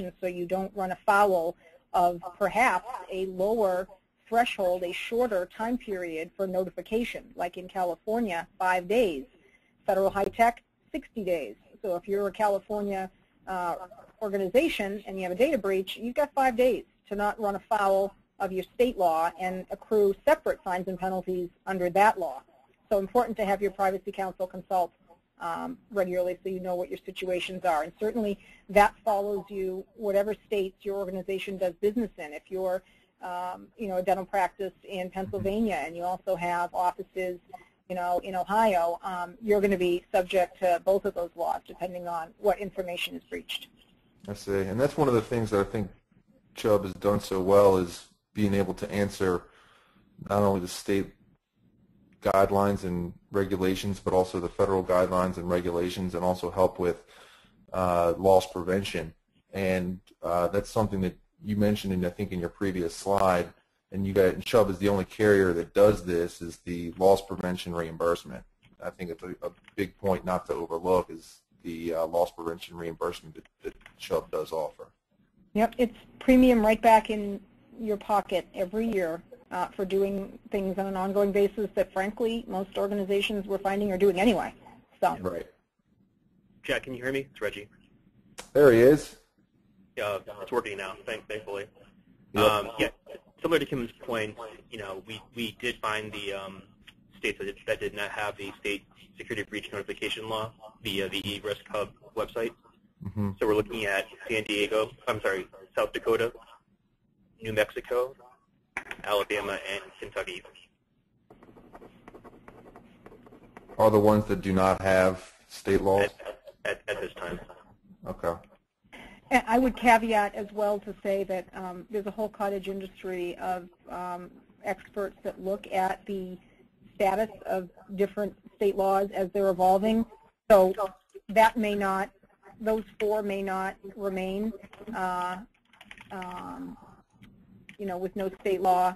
notification so you don't run afoul of perhaps a lower threshold, a shorter time period for notification, like in California, 5 days. Federal high tech, 60 days. So if you're a California organization and you have a data breach, you've got 5 days to not run afoul of your state law and accrue separate fines and penalties under that law. So important to have your privacy counsel consult regularly so you know what your situations are. And certainly that follows you whatever states your organization does business in. If you're a dental practice in Pennsylvania and you also have offices in Ohio, you're going to be subject to both of those laws depending on what information is breached. I see. And that's one of the things that I think Chubb has done so well is being able to answer not only the state guidelines and regulations, but also the federal guidelines and regulations, and also help with loss prevention. And that's something that you mentioned, I think, in your previous slide. And Chubb is the only carrier that does this, is the loss prevention reimbursement. I think it's a big point not to overlook is the loss prevention reimbursement that Chubb does offer. Yep, it's premium right back in your pocket every year for doing things on an ongoing basis that, frankly, most organizations we're finding are doing anyway. So. Right. Jack, can you hear me? It's Reggie. There he is. Yeah, it's working now, thankfully. Yep. Yeah, similar to Kim's point, we did find the states that did not have the state security breach notification law via the eRisk Hub website. Mm-hmm. So we're looking at South Dakota, New Mexico, Alabama, and Kentucky. Are the ones that do not have state laws? At this time. Okay. And I would caveat as well to say that there's a whole cottage industry of experts that look at the status of different state laws as they're evolving. So that may not, those four may not remain, with no state law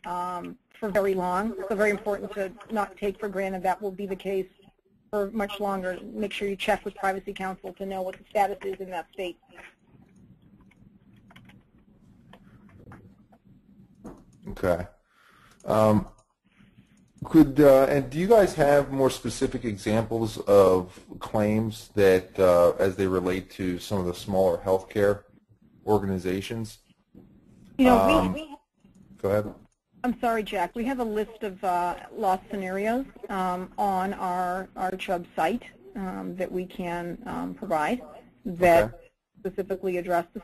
for very long. So very important to not take for granted that will be the case for much longer. Make sure you check with privacy counsel to know what the status is in that state. Okay. And do you guys have more specific examples of claims that, as they relate to some of the smaller healthcare organizations? Go ahead. I'm sorry, Jack. We have a list of loss scenarios on our Chubb site that we can provide that specifically address the